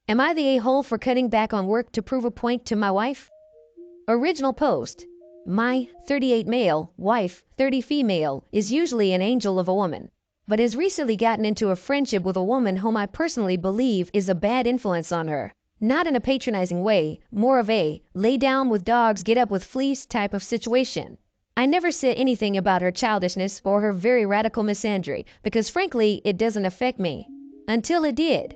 Am I the a-hole for cutting back on work to prove a point to my wife? Original post. My 38 male wife, 30 female, is usually an angel of a woman, but has recently gotten into a friendship with a woman whom I personally believe is a bad influence on her. Not in a patronizing way, more of a lay down with dogs, get up with fleas type of situation. I never said anything about her childishness or her very radical misandry because frankly it doesn't affect me. Until it did.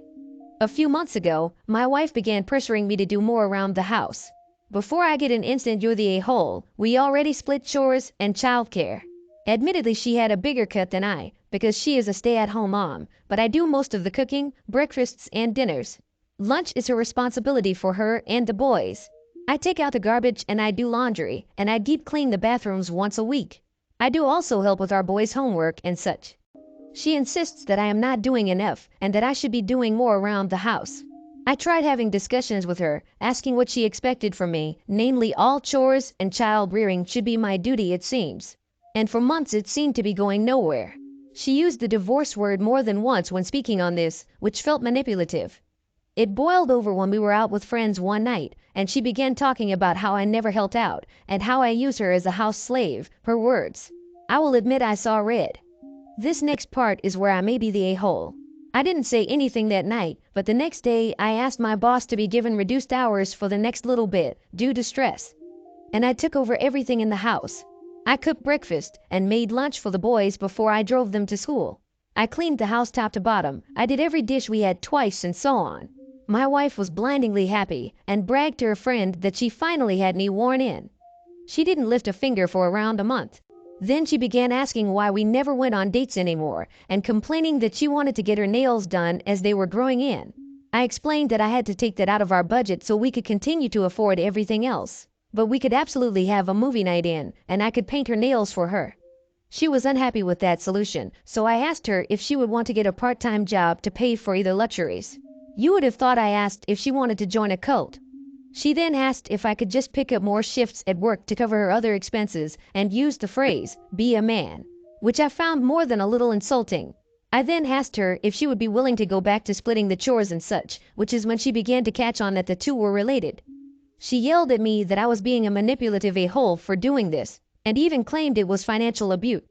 A few months ago, my wife began pressuring me to do more around the house. Before I get an instant you're the a-hole, we already split chores and childcare. Admittedly, she had a bigger cut than I because she is a stay-at-home mom, but I do most of the cooking, breakfasts, and dinners. Lunch is her responsibility for her and the boys. I take out the garbage and I do laundry, and I deep clean the bathrooms once a week. I do also help with our boys' homework and such. She insists that I am not doing enough and that I should be doing more around the house. I tried having discussions with her, asking what she expected from me, namely all chores and child rearing should be my duty it seems. And for months it seemed to be going nowhere. She used the divorce word more than once when speaking on this, which felt manipulative. It boiled over when we were out with friends one night, and she began talking about how I never helped out, and how I use her as a house slave, her words. I will admit I saw red. This next part is where I may be the a-hole. I didn't say anything that night, but the next day I asked my boss to be given reduced hours for the next little bit, due to stress. And I took over everything in the house. I cooked breakfast and made lunch for the boys before I drove them to school. I cleaned the house top to bottom. I did every dish we had twice and so on. My wife was blindingly happy and bragged to her friend that she finally had me worn in. She didn't lift a finger for around a month. Then she began asking why we never went on dates anymore and complaining that she wanted to get her nails done as they were growing in. I explained that I had to take that out of our budget so we could continue to afford everything else. But we could absolutely have a movie night in and I could paint her nails for her. She was unhappy with that solution, so I asked her if she would want to get a part-time job to pay for either luxuries. You would have thought I asked if she wanted to join a cult. She then asked if I could just pick up more shifts at work to cover her other expenses and used the phrase, be a man, which I found more than a little insulting. I then asked her if she would be willing to go back to splitting the chores and such, which is when she began to catch on that the two were related. She yelled at me that I was being a manipulative a-hole for doing this, and even claimed it was financial abuse.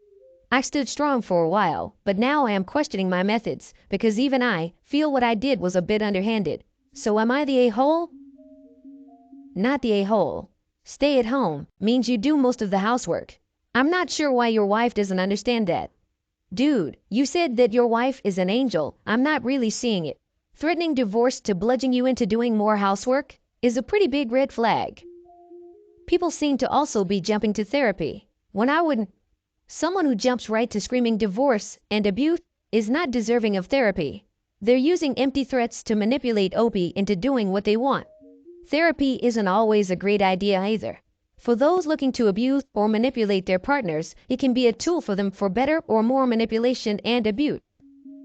I stood strong for a while, but now I am questioning my methods, because even I feel what I did was a bit underhanded. So am I the a-hole? Not the a-hole. Stay at home means you do most of the housework. I'm not sure why your wife doesn't understand that. Dude, you said that your wife is an angel. I'm not really seeing it. Threatening divorce to bludgeon you into doing more housework is a pretty big red flag. People seem to also be jumping to therapy, when I wouldn't. Someone who jumps right to screaming divorce and abuse is not deserving of therapy. They're using empty threats to manipulate OP into doing what they want. Therapy isn't always a great idea either. For those looking to abuse or manipulate their partners, it can be a tool for them for better or more manipulation and abuse.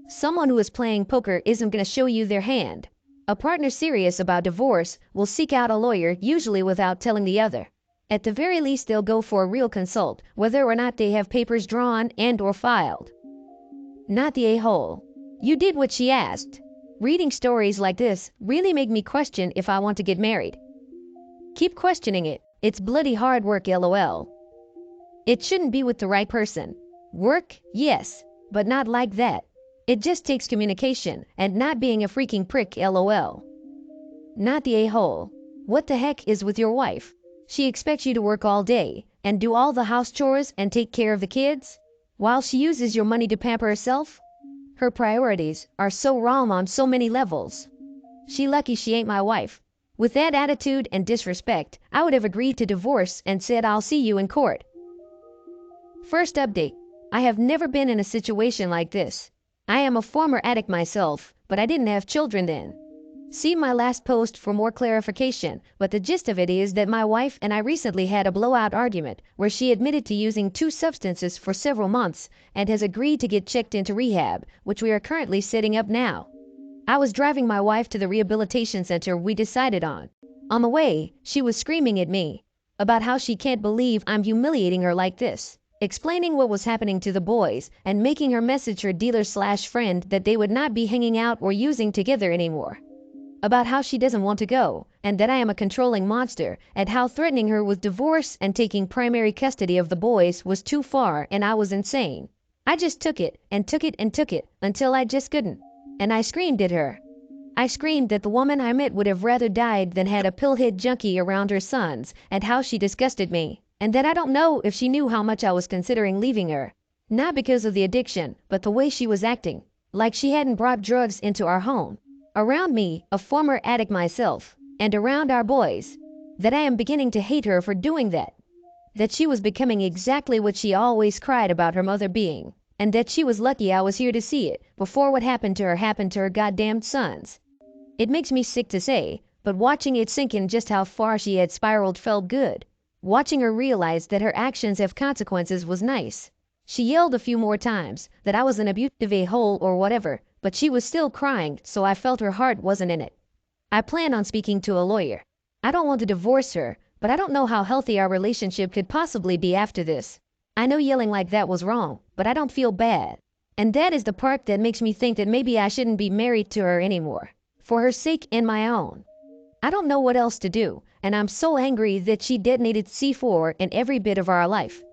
Someone who is playing poker isn't going to show you their hand. A partner serious about divorce will seek out a lawyer, usually without telling the other. At the very least, they'll go for a real consult, whether or not they have papers drawn and or filed. Not the a-hole. You did what she asked. Reading stories like this really make me question if I want to get married. Keep questioning it. It's bloody hard work, lol. It shouldn't be with the right person. Work, yes, but not like that. It just takes communication and not being a freaking prick, lol. Not the a-hole. What the heck is with your wife? She expects you to work all day and do all the house chores and take care of the kids, while she uses your money to pamper herself? Her priorities are so wrong on so many levels. She lucky she ain't my wife. With that attitude and disrespect, I would have agreed to divorce and said I'll see you in court. First update. I have never been in a situation like this. I am a former addict myself, but I didn't have children then. See my last post for more clarification, but the gist of it is that my wife and I recently had a blowout argument where she admitted to using 2 substances for several months and has agreed to get checked into rehab, which we are currently setting up now. I was driving my wife to the rehabilitation center we decided on. On the way, she was screaming at me about how she can't believe I'm humiliating her like this, explaining what was happening to the boys and making her message her dealer/friend that they would not be hanging out or using together anymore. about how she doesn't want to go, and that I am a controlling monster, and how threatening her with divorce and taking primary custody of the boys was too far and I was insane. I just took it and took it and took it until I just couldn't. And I screamed at her. I screamed that the woman I met would have rather died than had a pillhead junkie around her sons, and how she disgusted me, and that I don't know if she knew how much I was considering leaving her. Not because of the addiction, but the way she was acting, like she hadn't brought drugs into our home. Around me, a former addict myself, and around our boys, that I am beginning to hate her for doing that. That she was becoming exactly what she always cried about her mother being, and that she was lucky I was here to see it before what happened to her goddamned sons. It makes me sick to say, but watching it sink in just how far she had spiraled felt good. Watching her realize that her actions have consequences was nice. She yelled a few more times that I was an abusive a-hole or whatever, but she was still crying, so I felt her heart wasn't in it. I plan on speaking to a lawyer. I don't want to divorce her, but I don't know how healthy our relationship could possibly be after this. I know yelling like that was wrong, but I don't feel bad. And that is the part that makes me think that maybe I shouldn't be married to her anymore. For her sake and my own. I don't know what else to do, and I'm so angry that she detonated C4 in every bit of our life.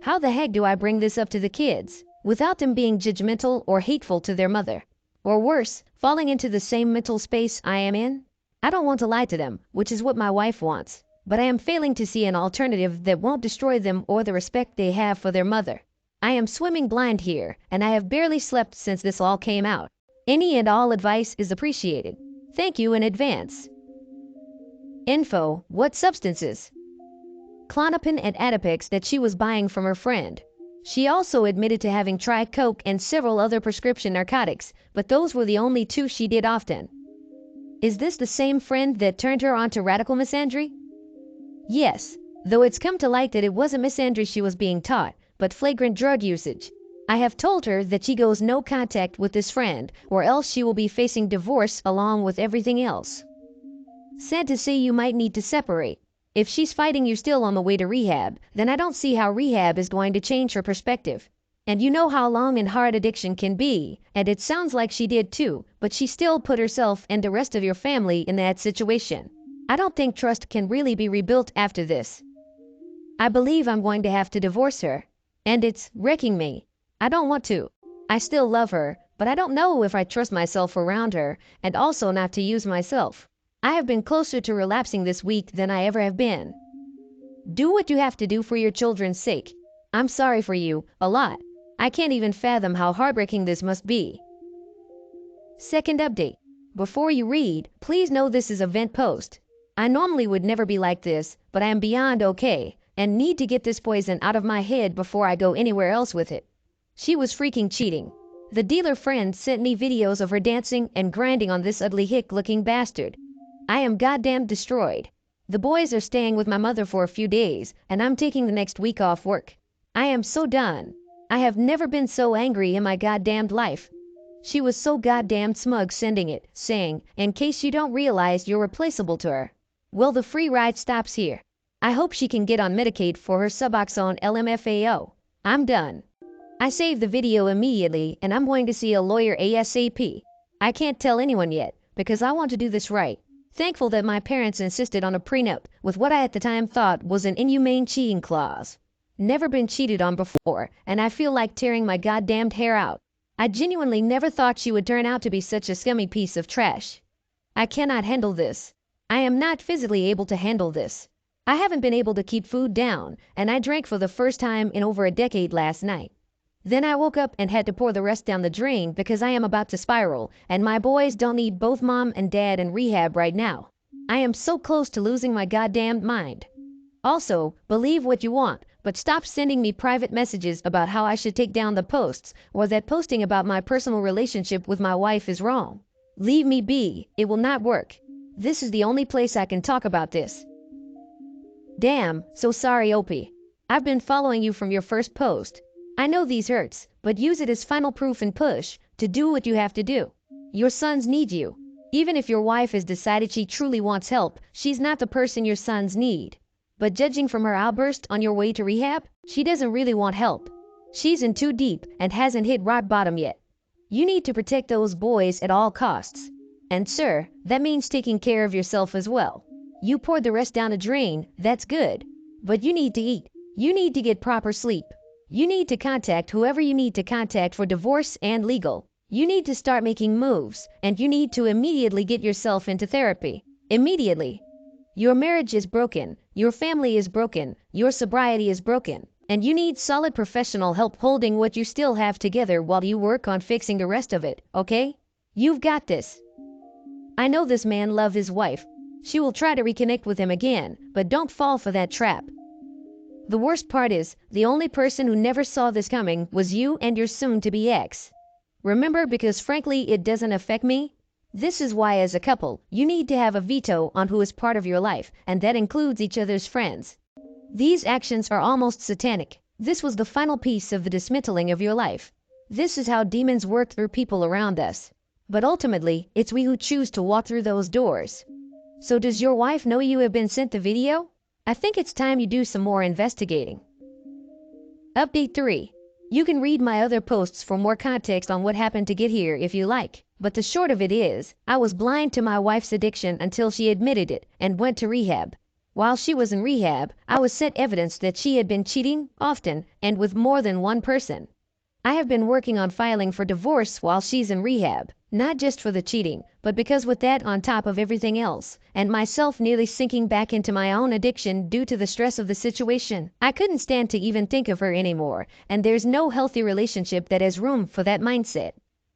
How the heck do I bring this up to the kids, without them being judgmental or hateful to their mother? Or worse, falling into the same mental space I am in? I don't want to lie to them, which is what my wife wants, but I am failing to see an alternative that won't destroy them or the respect they have for their mother. I am swimming blind here, and I have barely slept since this all came out. Any and all advice is appreciated. Thank you in advance. Info: what substances? Klonopin and Adipex that she was buying from her friend. She also admitted to having tried coke and several other prescription narcotics, but those were the only two she did often. Is this the same friend that turned her on to radical misandry? Yes, though it's come to light that it wasn't misandry she was being taught, but flagrant drug usage. I have told her that she goes no contact with this friend, or else she will be facing divorce along with everything else. Sad to say you might need to separate. If she's fighting you still on the way to rehab, then I don't see how rehab is going to change her perspective. And you know how long and hard addiction can be, and it sounds like she did too, but she still put herself and the rest of your family in that situation. I don't think trust can really be rebuilt after this. I believe I'm going to have to divorce her, and it's wrecking me. I don't want to. I still love her, but I don't know if I trust myself around her, and also not to use myself. I have been closer to relapsing this week than I ever have been. Do what you have to do for your children's sake. I'm sorry for you, a lot. I can't even fathom how heartbreaking this must be. Second update. Before you read, please know this is a vent post. I normally would never be like this, but I am beyond okay, and need to get this poison out of my head before I go anywhere else with it. She was freaking cheating. The dealer friend sent me videos of her dancing and grinding on this ugly hick-looking bastard. I am goddamn destroyed. The boys are staying with my mother for a few days, and I'm taking the next week off work. I am so done. I have never been so angry in my goddamned life. She was so goddamn smug sending it, saying, in case you don't realize you're replaceable to her. Well, the free ride stops here. I hope she can get on Medicaid for her Suboxone LMFAO. I'm done. I saved the video immediately, and I'm going to see a lawyer ASAP. I can't tell anyone yet, because I want to do this right. Thankful that my parents insisted on a prenup with what I at the time thought was an inhumane cheating clause. Never been cheated on before, and I feel like tearing my goddamned hair out. I genuinely never thought she would turn out to be such a scummy piece of trash. I cannot handle this. I am not physically able to handle this. I haven't been able to keep food down, and I drank for the first time in over a decade last night. Then I woke up and had to pour the rest down the drain because I am about to spiral, and my boys don't need both mom and dad in rehab right now. I am so close to losing my goddamned mind. Also, believe what you want, but stop sending me private messages about how I should take down the posts, or that posting about my personal relationship with my wife is wrong. Leave me be. It will not work. This is the only place I can talk about this. Damn, so sorry, Opie. I've been following you from your first post. I know these hurts, but use it as final proof and push to do what you have to do. Your sons need you. Even if your wife has decided she truly wants help, she's not the person your sons need. But judging from her outburst on your way to rehab, she doesn't really want help. She's in too deep and hasn't hit rock bottom yet. You need to protect those boys at all costs. And sir, that means taking care of yourself as well. You poured the rest down a drain, that's good. But you need to eat. You need to get proper sleep. You need to contact whoever you need to contact for divorce and legal. You need to start making moves, and you need to immediately get yourself into therapy. Immediately. Your marriage is broken, your family is broken, your sobriety is broken, and you need solid professional help holding what you still have together while you work on fixing the rest of it, okay? You've got this. I know this man loves his wife. She will try to reconnect with him again, but don't fall for that trap. The worst part is, the only person who never saw this coming was you and your soon-to-be ex. Remember, because frankly it doesn't affect me? This is why as a couple, you need to have a veto on who is part of your life, and that includes each other's friends. These actions are almost satanic. This was the final piece of the dismantling of your life. This is how demons work through people around us. But ultimately, it's we who choose to walk through those doors. So does your wife know you have been sent the video? I think it's time you do some more investigating. Update 3. You can read my other posts for more context on what happened to get here if you like. But the short of it is, I was blind to my wife's addiction until she admitted it and went to rehab. While she was in rehab, I was sent evidence that she had been cheating, often, and with more than one person. I have been working on filing for divorce while she's in rehab, not just for the cheating, but because with that on top of everything else, and myself nearly sinking back into my own addiction due to the stress of the situation, I couldn't stand to even think of her anymore, and there's no healthy relationship that has room for that mindset.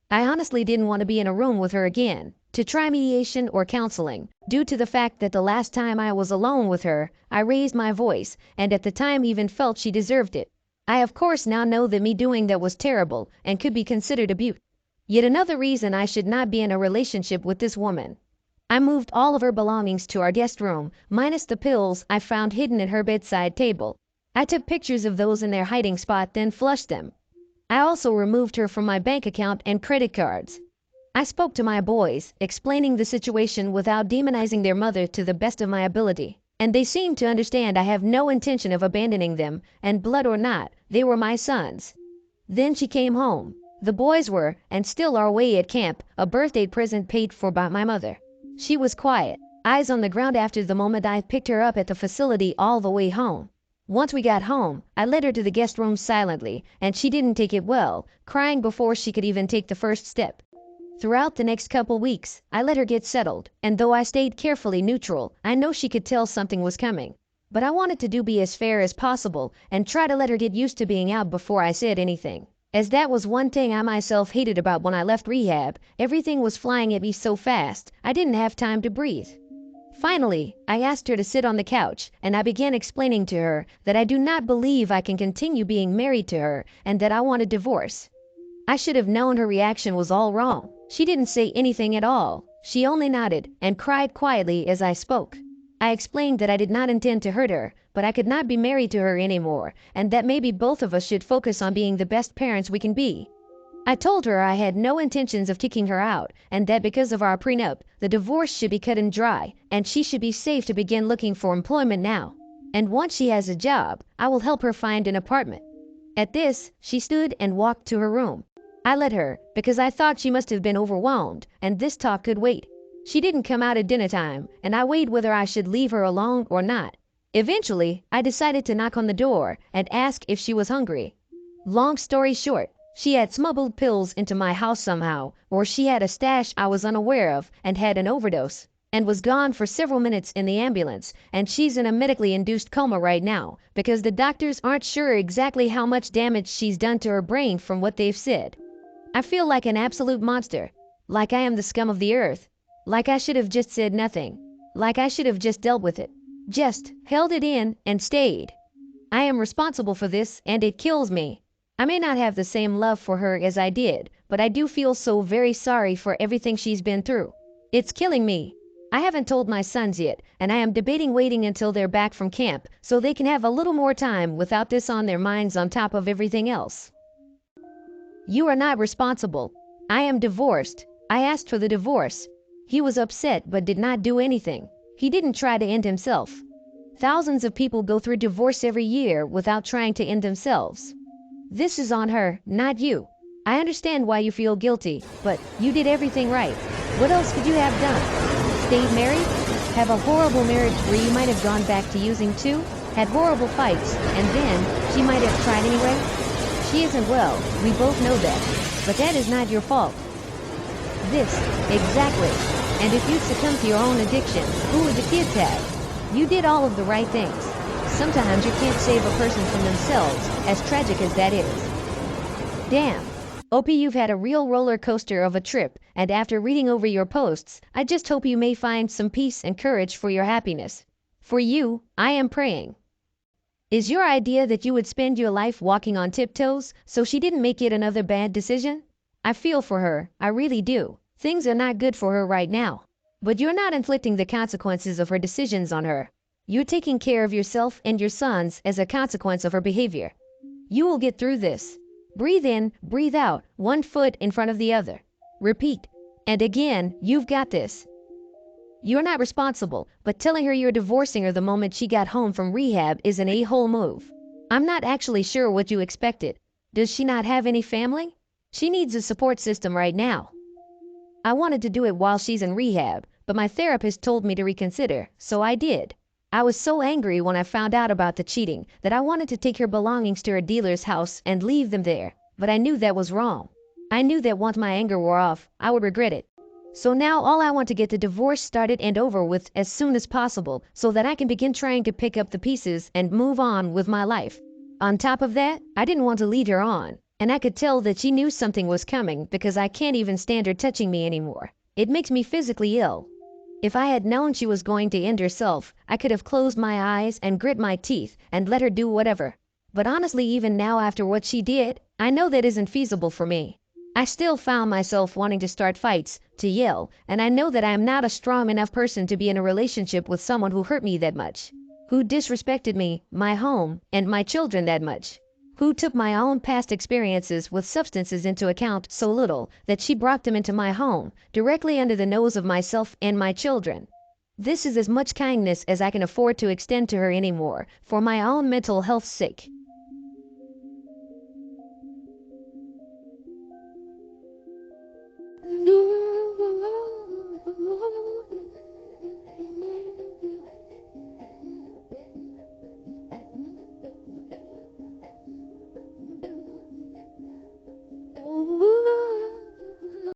I honestly didn't want to be in a room with her again, to try mediation or counseling, due to the fact that the last time I was alone with her, I raised my voice, and at the time even felt she deserved it. I of course now know that me doing that was terrible and could be considered abuse. Yet another reason I should not be in a relationship with this woman. I moved all of her belongings to our guest room, minus the pills I found hidden at her bedside table. I took pictures of those in their hiding spot, then flushed them. I also removed her from my bank account and credit cards. I spoke to my boys, explaining the situation without demonizing their mother to the best of my ability. And they seemed to understand I have no intention of abandoning them, and blood or not, they were my sons. Then she came home. The boys were, and still are away at camp, a birthday present paid for by my mother. She was quiet, eyes on the ground after the moment I picked her up at the facility all the way home. Once we got home, I led her to the guest room silently, and she didn't take it well, crying before she could even take the first step. Throughout the next couple weeks, I let her get settled, and though I stayed carefully neutral, I know she could tell something was coming. But I wanted to be as fair as possible and try to let her get used to being out before I said anything. As that was one thing I myself hated about when I left rehab, everything was flying at me so fast, I didn't have time to breathe. Finally, I asked her to sit on the couch, and I began explaining to her that I do not believe I can continue being married to her and that I want a divorce. I should have known her reaction was all wrong. She didn't say anything at all. She only nodded and cried quietly as I spoke. I explained that I did not intend to hurt her, but I could not be married to her anymore, and that maybe both of us should focus on being the best parents we can be. I told her I had no intentions of kicking her out, and that because of our prenup, the divorce should be cut and dry, and she should be safe to begin looking for employment now. And once she has a job, I will help her find an apartment. At this, she stood and walked to her room. I let her, because I thought she must have been overwhelmed, and this talk could wait. She didn't come out at dinner time, and I weighed whether I should leave her alone or not. Eventually, I decided to knock on the door and ask if she was hungry. Long story short, she had smuggled pills into my house somehow, or she had a stash I was unaware of and had an overdose, and was gone for several minutes in the ambulance, and she's in a medically induced coma right now, because the doctors aren't sure exactly how much damage she's done to her brain from what they've said. I feel like an absolute monster, like I am the scum of the earth, like I should have just said nothing, like I should have just dealt with it, just held it in and stayed. I am responsible for this, and it kills me. I may not have the same love for her as I did, but I do feel so very sorry for everything she's been through. It's killing me. I haven't told my sons yet, and I am debating waiting until they're back from camp so they can have a little more time without this on their minds on top of everything else. You are not responsible. I am divorced. I asked for the divorce. He was upset but did not do anything. He didn't try to end himself. Thousands of people go through divorce every year without trying to end themselves. This is on her, not you. I understand why you feel guilty, but you did everything right. What else could you have done? Stayed married? Have a horrible marriage where you might have gone back to using too? Had horrible fights, and then she might have tried anyway? She isn't well, we both know that. But that is not your fault. This, exactly. And if you'd succumbed to your own addiction, who would the kids have? You did all of the right things. Sometimes you can't save a person from themselves, as tragic as that is. Damn. OP, you've had a real roller coaster of a trip, and after reading over your posts, I just hope you may find some peace and courage for your happiness. For you, I am praying. Is your idea that you would spend your life walking on tiptoes so she didn't make it another bad decision? I feel for her, I really do. Things are not good for her right now. But you're not inflicting the consequences of her decisions on her. You're taking care of yourself and your sons as a consequence of her behavior. You will get through this. Breathe in, breathe out, one foot in front of the other. Repeat. And again, you've got this. You're not responsible, but telling her you're divorcing her the moment she got home from rehab is an a-hole move. I'm not actually sure what you expected. Does she not have any family? She needs a support system right now. I wanted to do it while she's in rehab, but my therapist told me to reconsider, so I did. I was so angry when I found out about the cheating that I wanted to take her belongings to her dealer's house and leave them there, but I knew that was wrong. I knew that once my anger wore off, I would regret it. So now all I want to get the divorce started and over with as soon as possible so that I can begin trying to pick up the pieces and move on with my life. On top of that, I didn't want to lead her on, and I could tell that she knew something was coming because I can't even stand her touching me anymore. It makes me physically ill. If I had known she was going to end herself, I could have closed my eyes and grit my teeth and let her do whatever. But honestly, even now after what she did, I know that isn't feasible for me. I still found myself wanting to start fights, to yell, and I know that I am not a strong enough person to be in a relationship with someone who hurt me that much, who disrespected me, my home, and my children that much, who took my own past experiences with substances into account so little that she brought them into my home, directly under the nose of myself and my children. This is as much kindness as I can afford to extend to her anymore, for my own mental health's sake.